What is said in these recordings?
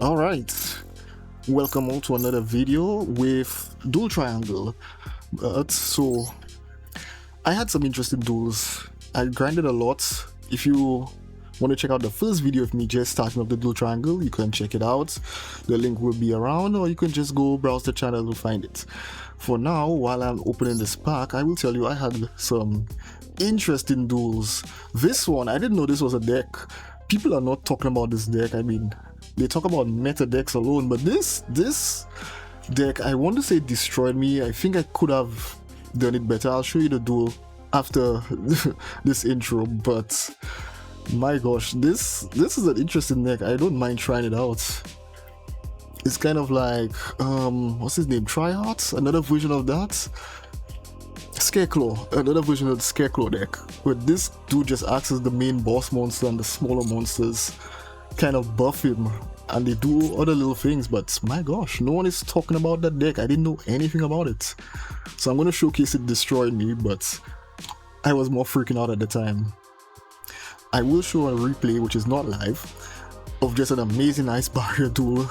Alright, welcome all to another video with Duel Triangle. So, I had some interesting duels. I grinded a lot. If you want to check out the first video of me just starting up the Duel Triangle, you can check it out. The link will be around, or you can just go browse the channel to find it. For now, while I'm opening this pack, I will tell you I had some interesting duels. This one, I didn't know this was a deck. People are not talking about this deck. I mean, they talk about meta decks alone, but this deck, I want to say, destroyed me. I think I could have done it better. I'll show you the duel after this intro, but my gosh, this is an interesting deck. I don't mind trying it out. It's kind of like what's his name, Tryhards, another version of that. Scarecrow, another version of the Scarecrow deck, where this dude just acts as the main boss monster and the smaller monsters kind of buff him and they do other little things. But my gosh, no one is talking about that deck. I didn't know anything about it, so I'm going to showcase it destroyed me, but I was more freaking out at the time. I will show a replay, which is not live, of just an amazing ice barrier duel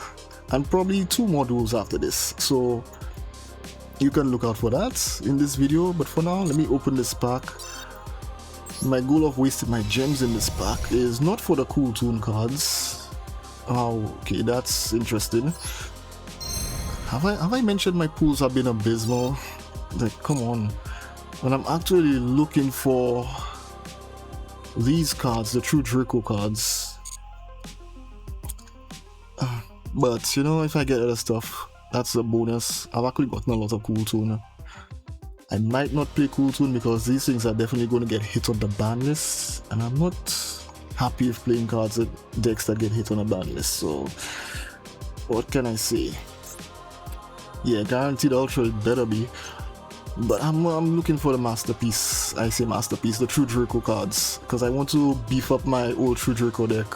and probably 2 more duels after this, so you can look out for that in this video. But for now, let me open this pack. My goal of wasting my gems in this pack is not for the Kewl Toon cards. Oh, okay, that's interesting. Have I mentioned my pools have been abysmal? Like, come on. When I'm actually looking for these cards, the true Draco cards. But, you know, if I get other stuff, that's a bonus. I've actually gotten a lot of Kewl Toon. I might not play Kewl Toon because these things are definitely going to get hit on the ban list, and I'm not happy with playing cards at decks that get hit on a ban list. So what can I say? Yeah, guaranteed ultra it better be. But I'm looking for the masterpiece. I say masterpiece, the true Draco cards, because I want to beef up my old true Draco deck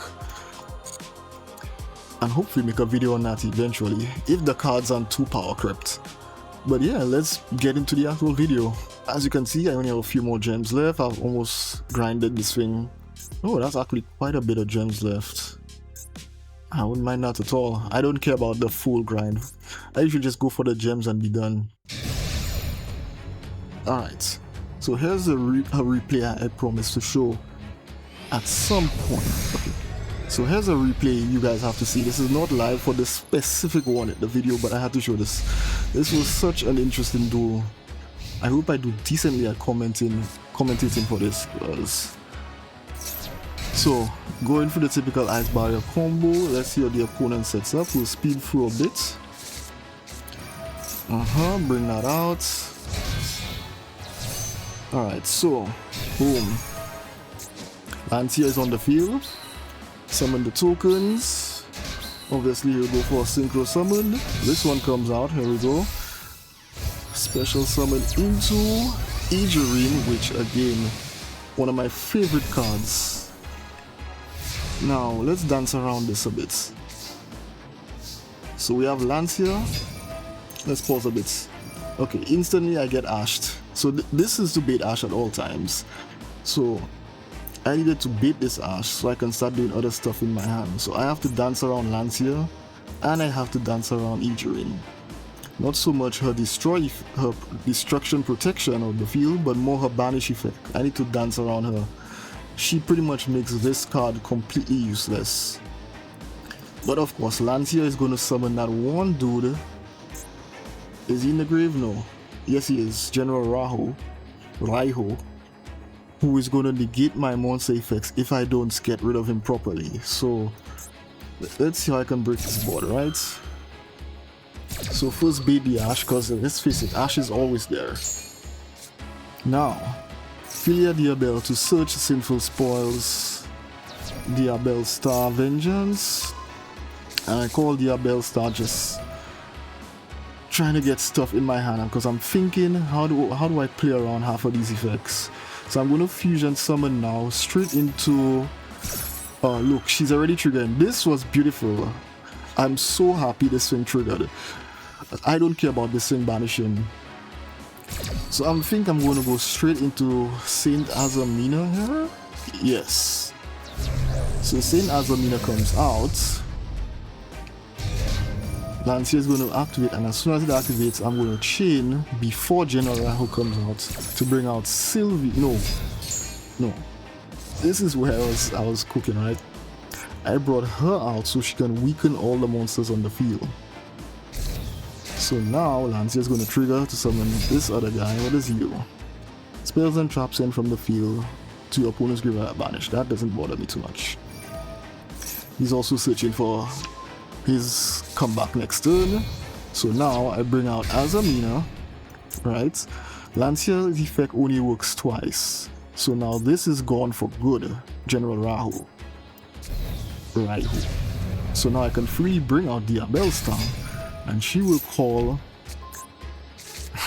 and hopefully make a video on that eventually, if the cards aren't too power crept. But yeah, let's get into the actual video. As you can see, I only have a few more gems left. I've almost grinded this thing. Oh, that's actually quite a bit of gems left. I wouldn't mind that at all. I don't care about the full grind. I usually just go for the gems and be done. Alright, so here's a replay I promised to show at some point. Okay. So here's a replay you guys have to see. This is not live for this specific one in the video, but I had to show this. This was such an interesting duel. I hope I do decently at commentating for this. So, going for the typical ice barrier combo. Let's see how the opponent sets up. We'll speed through a bit. Bring that out. Alright, so, boom. Lancia is on the field. Summon the tokens. Obviously, he'll go for a synchro summon. This one comes out. Here we go. Special summon into Yugioh, which again, one of my favorite cards. Now, let's dance around this a bit. So we have Lancia. Let's pause a bit. Okay, instantly I get ashed. So this is to bait Ash at all times. So I needed to bait this Ash so I can start doing other stuff in my hand. So I have to dance around Lancia, and I have to dance around Yugioh. Not so much her destruction protection of the field, but more her banish effect. I need to dance around her. She pretty much makes this card completely useless. But of course, Lancia is going to summon that one dude. Is he in the grave? No. Yes, he is. General Raiho, who is going to negate my monster effects if I don't get rid of him properly. So let's see how I can break this board, right? So first bait the Ash, because let's face it, Ash is always there. Now, Filia Diabel to search sinful spoils. Diabel Star Vengeance. And I call Diabel Star just trying to get stuff in my hand, because I'm thinking, how do I play around half of these effects? So I'm going to fusion summon now straight into... Oh, look, she's already triggered. This was beautiful. I'm so happy this thing triggered. I don't care about this thing banishing. So I think I'm going to go straight into Saint Azamina here. Yes. So Saint Azamina comes out. Lancia is going to activate, and as soon as it activates, I'm going to chain before General Rahu comes out to bring out Sylvie. No. This is where I was cooking, right? I brought her out so she can weaken all the monsters on the field. So now Lancia is going to trigger to summon this other guy. What is you? Spells and traps sent from the field to your opponent's graveyard banish. That doesn't bother me too much. He's also searching for his comeback next turn. So now I bring out Azamina, right? Lancia's effect only works twice. So now this is gone for good. General Rahu. Right. So now I can freely bring out Diabellstar, and she will call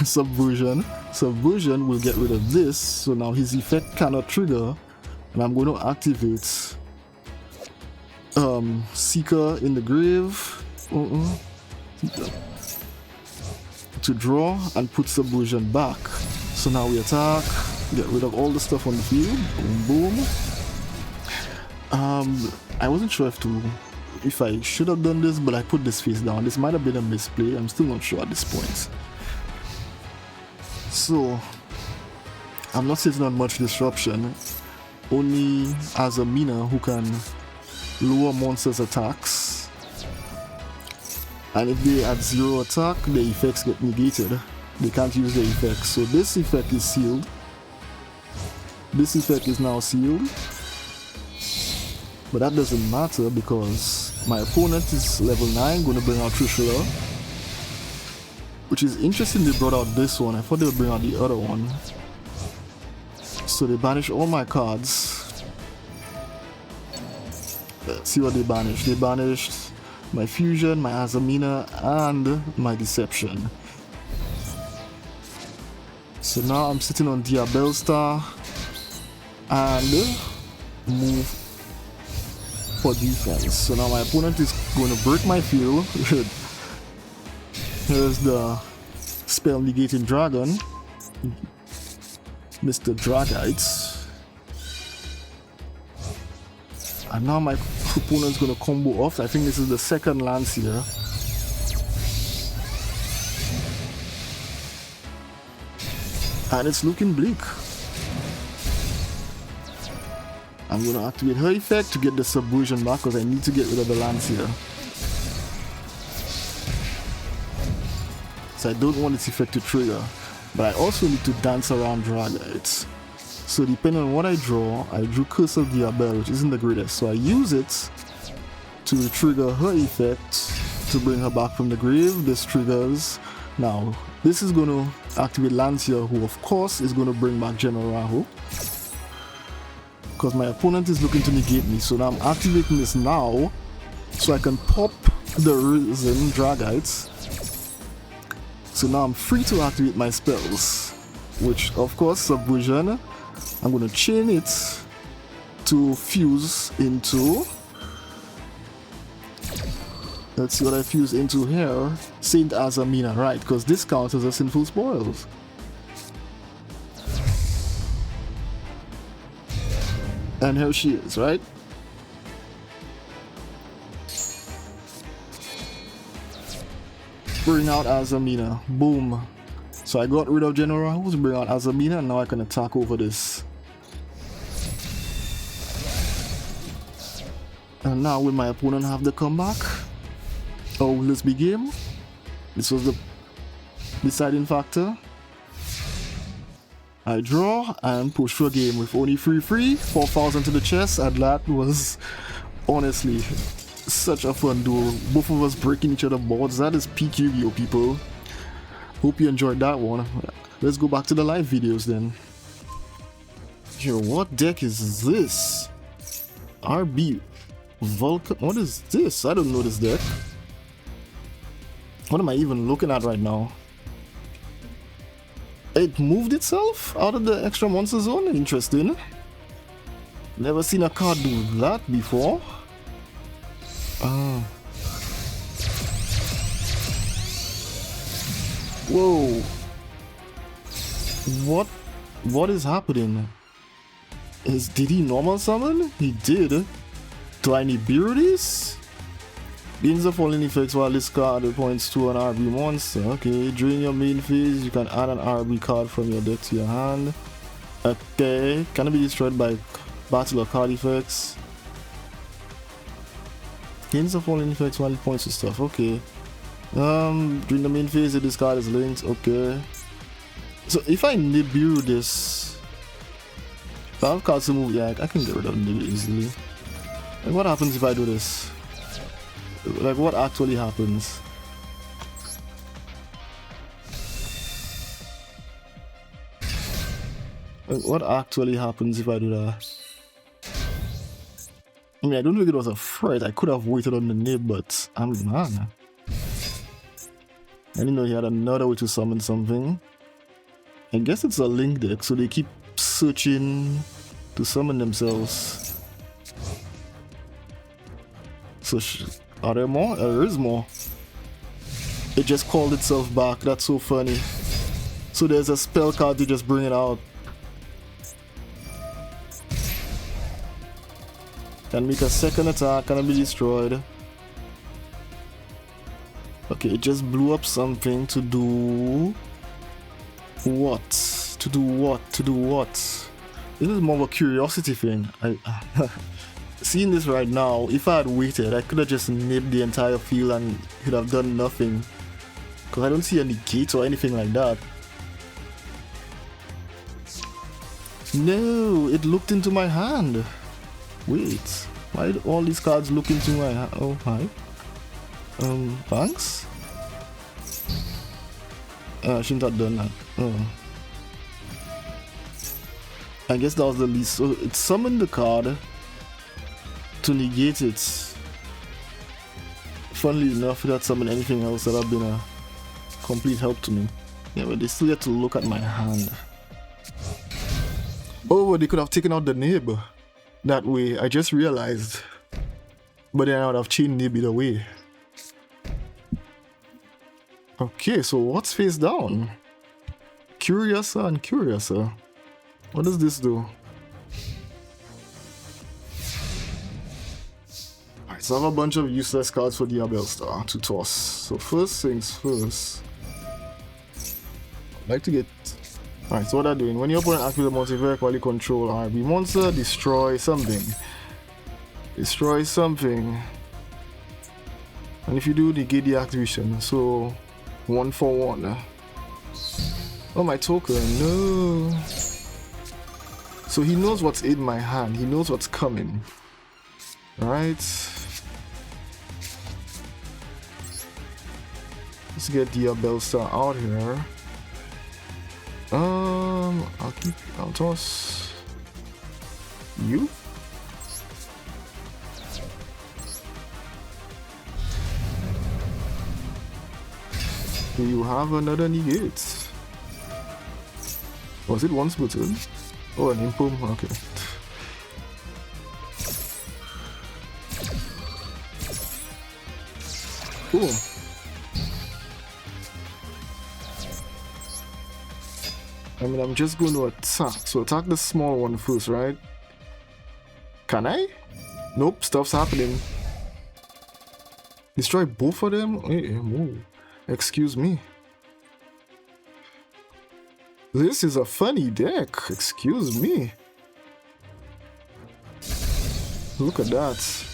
Subversion. Subversion will get rid of this, so now his effect cannot trigger, and I'm going to activate Seeker in the Grave to draw and put Subversion back. So now we attack, get rid of all the stuff on the field. Boom, boom. I wasn't sure if I should have done this, but I put this face down. This might have been a misplay. I'm still not sure at this point. So I'm not sitting on much disruption. Only Azamina who can lower monsters' attacks. And if they add 0 attack, the effects get negated. They can't use the effects. So this effect is sealed. This effect is now sealed. But that doesn't matter because my opponent is level 9, going to bring out Trishula. Which is interesting, they brought out this one. I thought they would bring out the other one. So they banish all my cards. Let's see what they banished. They banished my Fusion, my Azamina, and my Deception. So now I'm sitting on Diabellstar and move for defense. So now my opponent is going to break my field. Here's the spell negating dragon, Mr. Dragite. And now my opponent's going to combo off. I think this is the second lance here. And it's looking bleak. I'm going to activate her effect to get the Subversion back because I need to get rid of the lance here. So I don't want its effect to trigger. But I also need to dance around Dragites. So depending on what I drew Curse of Diabell, which isn't the greatest. So I use it to trigger her effect to bring her back from the grave. This triggers. Now, this is going to activate Lancia, who of course is going to bring back General Rahu. Because my opponent is looking to negate me. So now I'm activating this now so I can pop the Risen Dragites. So now I'm free to activate my spells, which of course Subversion. I'm going to chain it to fuse into. Let's see what I fuse into here. Saint Azamina, right? Because this counts as a Sinful Spoils. And here she is, right? Bring out Azamina. Boom. So I got rid of General Rahu to bring out Azamina, and now I can attack over this. And now will my opponent have the comeback? Or will this be game? This was the deciding factor. I draw and push for a game with only 3-3, 4,000 to the chest, and that was honestly such a fun duel. Both of us breaking each other's boards. That is peak Yu-Gi-Oh, people. Hope you enjoyed that one. Let's go back to the live videos then. Yo, what deck is this? RB Vulcan. What is this? I don't know this deck. What am I even looking at right now? It moved itself out of the extra monster zone? Interesting. Never seen a card do that before. Whoa. What is happening? Did he normal summon? He did. Do I need Beardies? Gains the following effects while this card points to an RB monster. Okay, during your main phase, you can add an RB card from your deck to your hand. Okay, cannot be destroyed by battle or card effects. Gains the following effects while it points to stuff. Okay. During the main phase, this card is linked. Okay. So if I Nibiru this, if I have cards to move, yeah, I can get rid of Nibiru easily. Like, what happens if I do this? Like, what actually happens? Like, what actually happens if I do that? I mean, I don't think it was a threat. I could have waited on the nib, but I'm man. I didn't know he had another way to summon something. I guess it's a link deck, so they keep searching to summon themselves. So, are there more? There is more. It just called itself back. That's so funny. So there's a spell card to just bring it out. Can make a second attack, cannot be destroyed. Okay, it just blew up something to do what? To do what? To do what? This is more of a curiosity thing. Seeing this right now, if I had waited, I could have just nibbed the entire field and could have done nothing. Because I don't see any gates or anything like that. No, it looked into my hand. Wait, why did all these cards look into my hand? Oh, hi. Thanks? I shouldn't have done that. Oh. I guess that was the least. So it summoned the card to negate it. Funnily enough, it had summoned anything else that would have been a complete help to me. Yeah, but they still get to look at my hand. Oh, they could have taken out the nib that way. I just realized. But then I would have chained nib either way. Okay, so what's face down? Curiouser and Curiouser. What does this do? Alright, so I have a bunch of useless cards for the Abelstar to toss. So first things first. I'd like to get... Alright, so what I'm doing, when your opponent activates a multi-verse while you control RB monster, destroy something. Destroy something. And if you do, negate the activation. So, 1 for 1. Oh, my token, no. So he knows what's in my hand, he knows what's coming. Alright. Let's get the Abelstar out here. I'll toss you. You have another negate. Was it once per turn? Oh, an impulse. Okay. Cool. I mean, I'm just going to attack. So attack the small one first, right? Can I? Nope, stuff's happening. Destroy both of them? Hey, whoa. Excuse me. This is a funny deck. Excuse me. Look at that.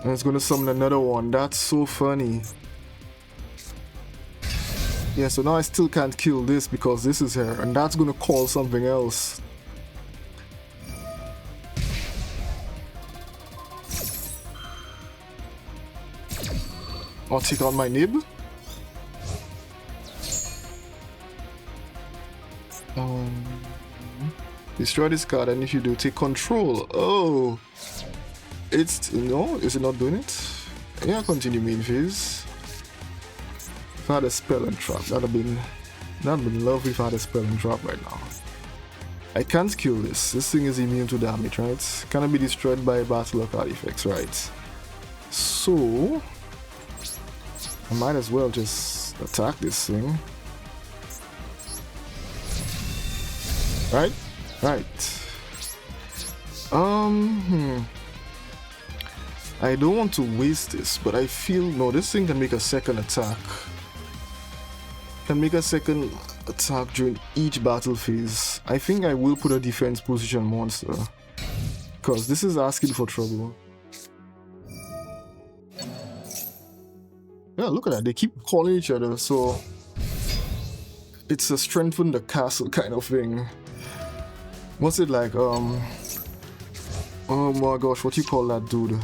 And it's gonna summon another one. That's so funny. Yeah, so now I still can't kill this because this is here, and that's gonna call something else. I'll take out my nib. Destroy this card, and if you do, take control. Oh, it's no, is it not doing it? Yeah, continue main phase. If I had a spell and trap, that'd been lovely if I had a spell and trap right now. I can't kill this. This thing is immune to damage, right? Cannot be destroyed by battle or card effects, right? So I might as well just attack this thing. Right? Right. I don't want to waste this, but I feel no, this thing can make a second attack. Can make a second attack during each battle phase. I think I will put a defense position monster, because this is asking for trouble. Yeah, look at that. They keep calling each other, so it's a strengthen the castle kind of thing. What's it like? Oh my gosh, what you call that dude?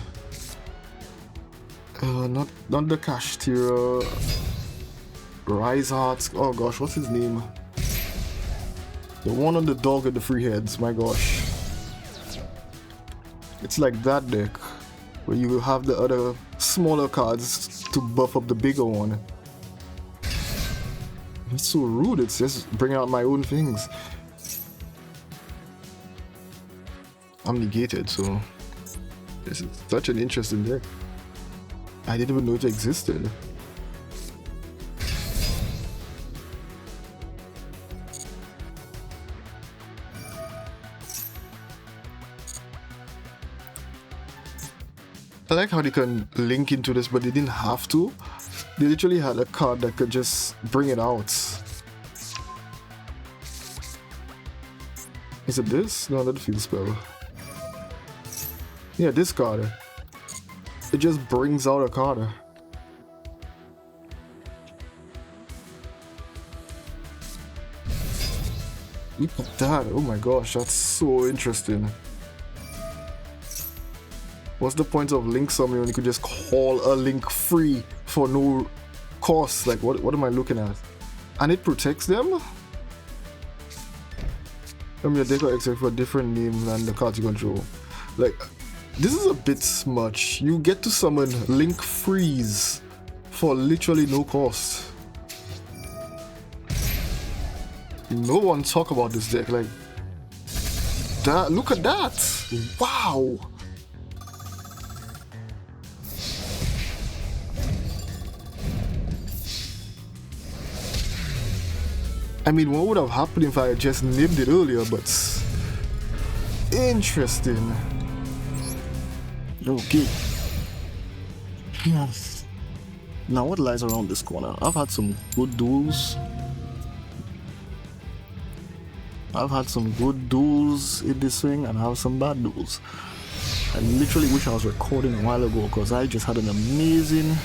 Not the Kashtira. Rise Hearts. Oh gosh, what's his name? The one on the dog with the three heads. My gosh, it's like that deck where you have the other smaller cards to buff up the bigger one. It's so rude. It's just bringing out my own things. I'm negated, so this is such an interesting deck. I didn't even know it existed. I like how they can link into this, but they didn't have to. They literally had a card that could just bring it out. Is it this? No, not the field spell. Yeah, this card. It just brings out a card. Look at that. Oh my gosh, that's so interesting. What's the point of link summon when you could just call a link free for no cost? Like, what am I looking at? And it protects them? Your deck or except for a different name than the cards you control. Like, this is a bit much. You get to summon link freeze for literally no cost. No one talk about this deck. Like, that. Look at that! Wow! I mean, what would have happened if I had just named it earlier, but interesting. Okay. Yes. Now what lies around this corner? I've had some good duels. I've had some good duels in this thing, and I have some bad duels. I literally wish I was recording a while ago, because I just had an amazing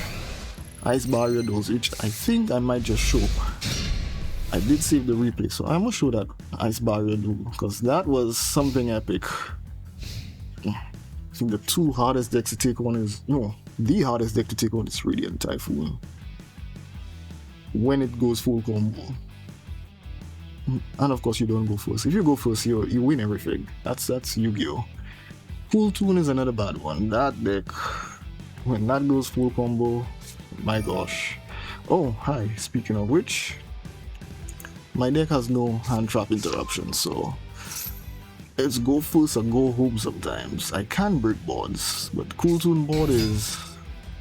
ice barrier duels, which I think I might just show. I did save the replay, so I'm gonna show that ice barrier duel, because that was something epic. I think the two hardest decks to take on is, no, the hardest deck to take on is Radiant Typhoon. When it goes full combo. And of course you don't go first. If you go first, you win everything. That's Yu-Gi-Oh! Kewl Toon is another bad one. That deck, when that goes full combo, my gosh. Oh, hi, speaking of which, my deck has no hand trap interruption, so it's go first or go home sometimes. I can break boards, but Kewl Toon board is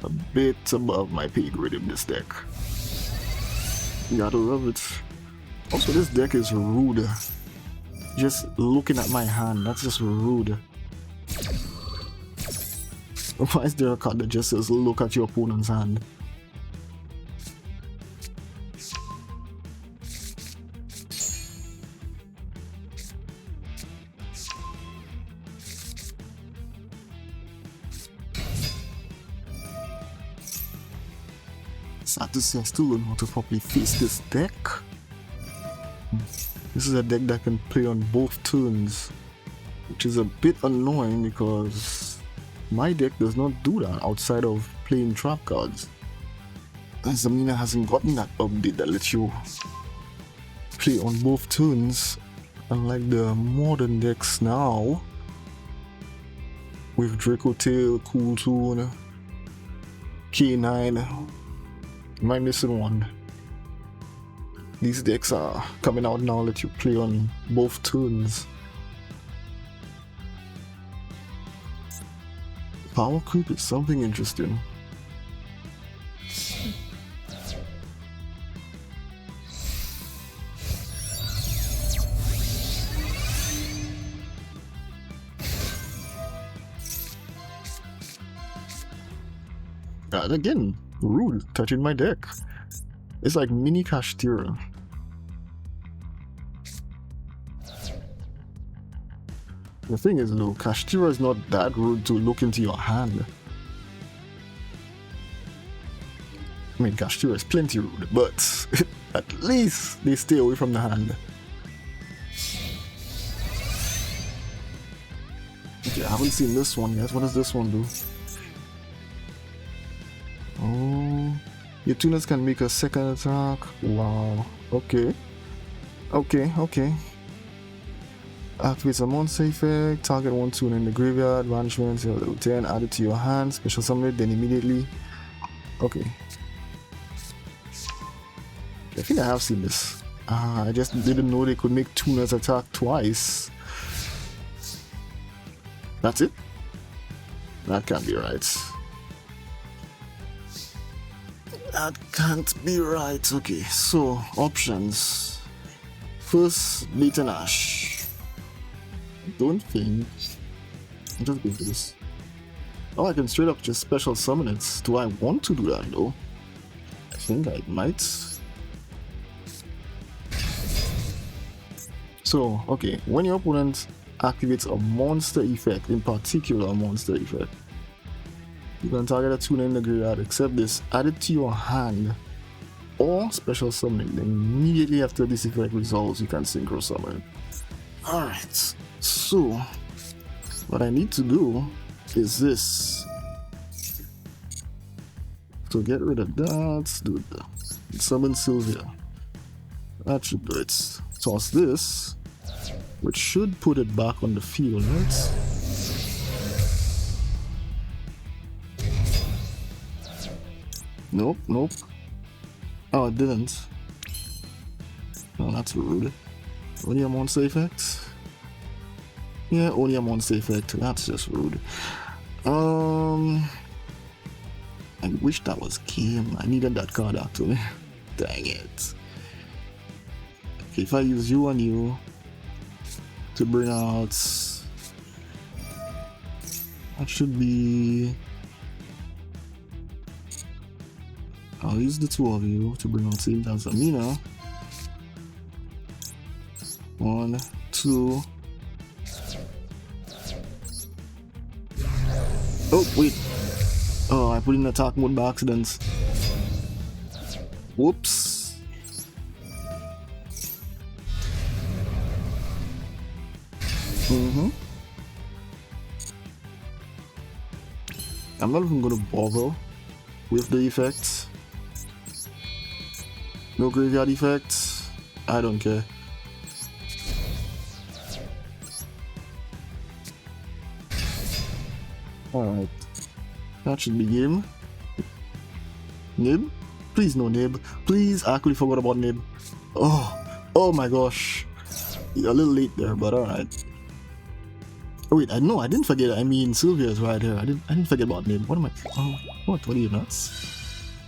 a bit above my pay grade in this deck. You gotta love it. Also, this deck is rude. Just looking at my hand, that's just rude. Why is there a card that just says look at your opponent's hand? Sad to say I still don't know how to properly face this deck. This is a deck that can play on both turns, which is a bit annoying because my deck does not do that outside of playing trap cards. Azamina hasn't gotten that update that lets you play on both turns, unlike the modern decks now with Draco Tail, Kewl Toon, K9. Am I missing one? These decks are coming out now, let you play on both turns. Power creep is something interesting. And again, rude, touching my deck. It's like mini Kashtira. The thing is though, Kashtira is not that rude to look into your hand. I mean, Kashtira is plenty rude, but at least they stay away from the hand. Okay, I haven't seen this one yet. What does this one do? Oh, your tuners can make a second attack. Wow. Okay. Okay. Activates a monster effect. Target one tune in the graveyard. Banishment. Level 10. Add it to your hand. Special summon it. Then immediately. Okay. I think I have seen this. I just didn't know they could make tuners attack twice. That's it? That can't be right. That can't be right. Okay, so options. First, Leighton Ash. Don't think. I'm just going to this. Oh, I can straight up just special summon it. Do I want to do that though? I think I might. So, okay, when your opponent activates a monster effect, in particular a monster effect, you can target a tuner in the graveyard, except this, add it to your hand, or special summon it. Then immediately after this effect resolves, you can synchro summon it. Alright, so what I need to do is this. To get rid of that, do it. Summon Sylvia. That should do it. Toss this, which should put it back on the field, right? Nope. Oh, it didn't. Oh, that's rude. Only a monster effect? Yeah, only a monster effect. That's just rude. I wish that was Kim. I needed that card actually. Dang it. Okay, if I use you on you to bring out, that should be, I'll use the two of you to bring out Saint Azamina. 1, 2. Oh wait, oh, I put in attack mode by accident. Whoops. I'm not even gonna bother with the effects. No graveyard effects. I don't care. Alright. That should be game. Nib? Please no Nib. Please, I actually forgot about Nib. Oh my gosh. A little late there, but alright. Oh wait, no, I didn't forget. I mean, Sylvia's right here. I didn't forget about Nib. What am I? Oh, what are you nuts?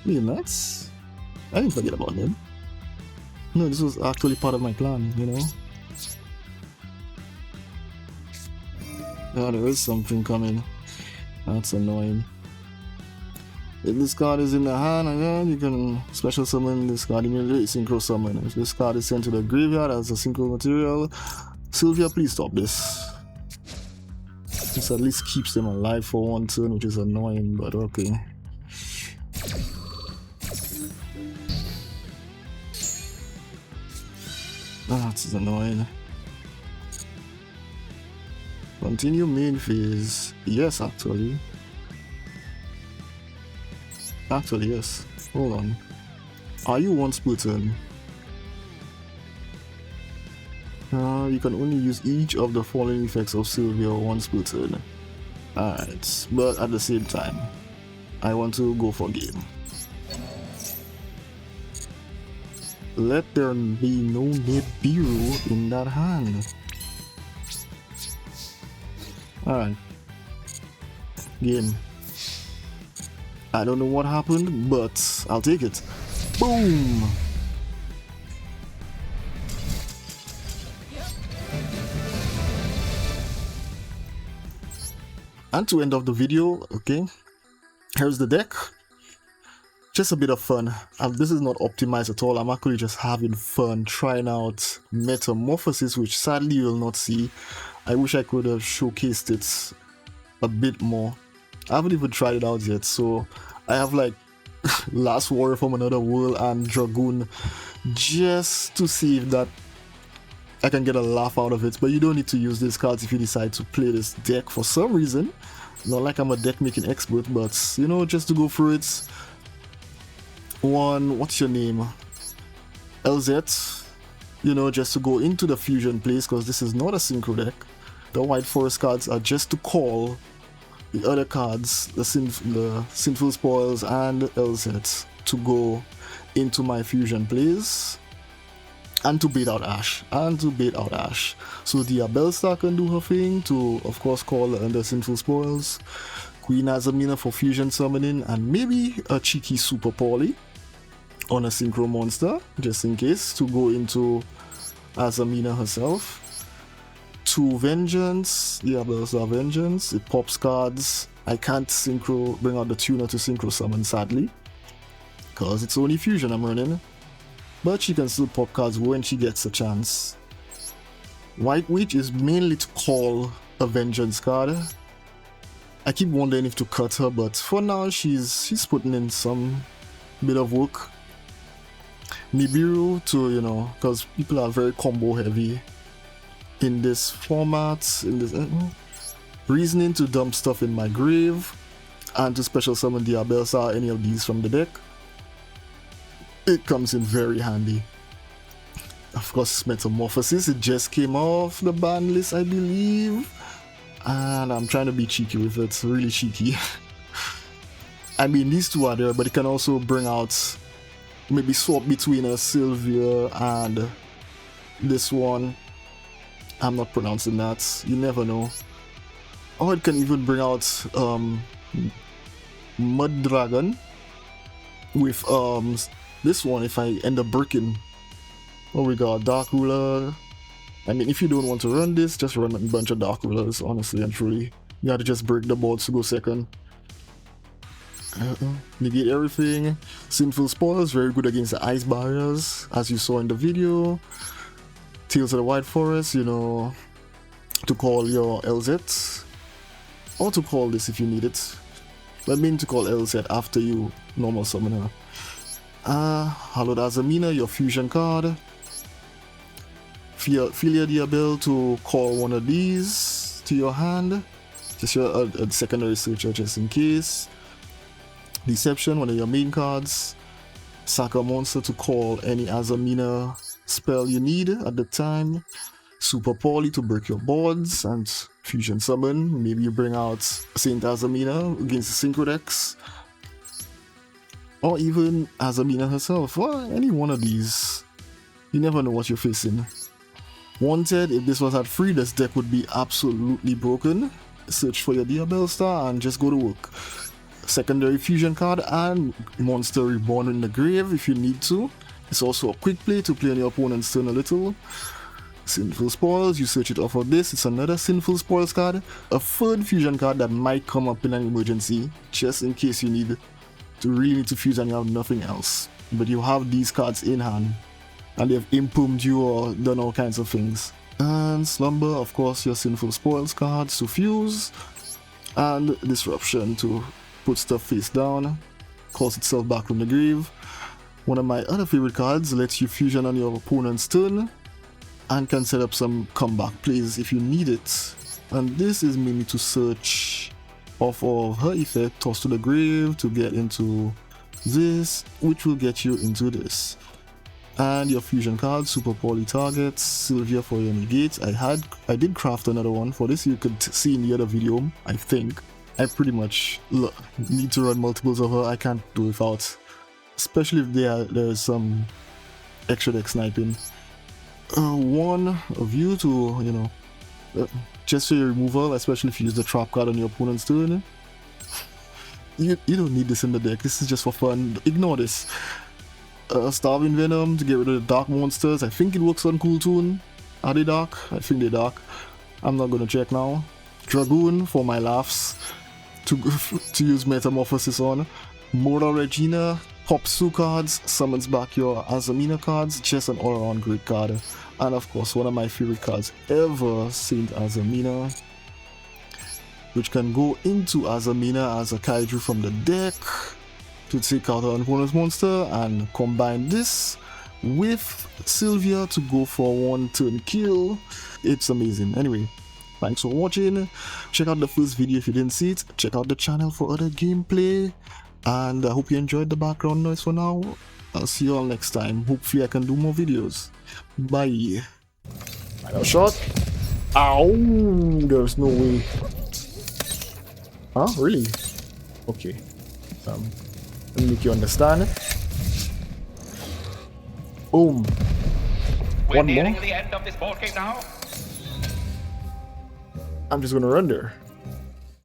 Are you nuts? I didn't forget about Nib. No, this was actually part of my plan, you know. Oh, there is something coming. That's annoying. If this card is in the hand, again, you can special summon this card immediately, synchro summon. If this card is sent to the graveyard as a synchro material, Sylvia, please stop this. This at least keeps them alive for one turn, which is annoying, but okay. That's annoying. Continue main phase. Yes, actually. Yes. Hold on. Are you once per turn? You can only use each of the following effects of Sylvia once per turn. Alright, but at the same time, I want to go for game. Let there be no Nibiru in that hand. Alright. Game. I don't know what happened, but I'll take it. Boom! And to end off the video, okay, here's the deck. just a bit of fun. This is not optimized at all. I'm actually just having fun trying out Metamorphosis, which sadly you will not see. I wish I could have showcased it a bit more. I haven't even tried it out yet, so I have like Last Warrior from Another World and Dragoon just to see if that I can get a laugh out of it. But you don't need to use these cards if you decide to play this deck for some reason. Not like I'm a deck making expert, but you know, just to go through it. One, what's your name? LZ, you know, just to go into the fusion place, because this is not a synchro deck. The white forest cards are just to call the other cards, the Sinful Spoils and LZ, to go into my fusion plays and to bait out Ash. So the Bellstar can do her thing to, of course, call the Sinful Spoils. Queen Azamina for fusion summoning, and maybe a cheeky Super Poly on a synchro monster, just in case, to go into Azamina herself. 2 Vengeance, yeah, Bellstar Vengeance, it pops cards. I can't synchro, bring out the tuner to synchro summon, sadly, because it's only fusion I'm running, but she can still pop cards when she gets a chance. White Witch is mainly to call a Vengeance card. I keep wondering if to cut her, but for now she's putting in some bit of work. Nibiru to, you know, because people are very combo heavy in this format, in this reasoning to dump stuff in my grave and to special summon the Bellstar, any of these from the deck. It comes in very handy. Of course, Metamorphosis, it just came off the ban list, I believe, and I'm trying to be cheeky with it, really cheeky. I mean, these two are there, but it can also bring out, maybe swap between a Sylvia and this one. I'm not pronouncing that, you never know. Or it can even bring out Mud Dragon with this one if I end up breaking. Oh, we got Dark Ruler. I mean, if you don't want to run this, just run a bunch of Dark Rulers, honestly and truly. You have to just break the boards to go second. Negate everything. Sinful Spoils, very good against the ice barriers, as you saw in the video. Tales of the White Forest, you know, to call your LZ, or to call this if you need it. But I mean to call LZ after you normal summon her. Hallowed Azamina, your fusion card. Filia Diabel to call one of these to your hand. Just your a secondary searcher just in case. Deception, one of your main cards. Sack a monster to call any Azamina spell you need at the time. Super Poly to break your boards and fusion summon. Maybe you bring out Saint Azamina against the synchro decks, or even Azamina herself, or any one of these. You never know what you're facing. Wanted, if this was at free, this deck would be absolutely broken. Search for your Bellstar and just go to work. Secondary fusion card and Monster Reborn in the grave if you need to. It's also a quick play to play on your opponent's turn a little. Sinful Spoils, you search it off of this, it's another Sinful Spoils card. A third fusion card that might come up in an emergency, just in case you need to really need to fuse and you have nothing else. But you have these cards in hand, and they've impugned you or done all kinds of things. And Slumber, of course, your Sinful Spoils cards to fuse. And Disruption to put stuff face down, calls itself back from the grave. One of my other favorite cards lets you fusion on your opponent's turn and can set up some comeback plays if you need it. And this is mainly to search off of her effect, toss to the grave to get into this, which will get you into this. And your fusion card, Super Poly targets, Sylvia for your negate. I did craft another one for this, you could see in the other video, I think. I pretty much need to run multiples of her, I can't do without. Especially if there's some extra deck sniping. One of you to, you know, just for your removal, especially if you use the trap card on your opponent's turn. You don't need this in the deck, this is just for fun, ignore this. Starving Venom to get rid of the dark monsters, I think it works on Kewl Toon. Are they dark? I think they're dark. I'm not gonna check now. Dragoon for my laughs to use Metamorphosis on. Mortal Regina, pops 2 cards, summons back your Azamina cards, just an all-around great card. And of course, one of my favorite cards ever, Saint Azamina, which can go into Azamina as a Kaiju from the deck to take out an opponent's monster, and combine this with Sylvia to go for 1-turn kill. It's amazing. Anyway, thanks for watching. Check out the first video if you didn't see it. Check out the channel for other gameplay. And I hope you enjoyed the background noise for now. I'll see you all next time. Hopefully I can do more videos. Bye. I got shot. Ow! There's no way. Huh? Really? Okay. Let me make you understand. Boom. We're nearing the end of this board game now. I'm just gonna run there.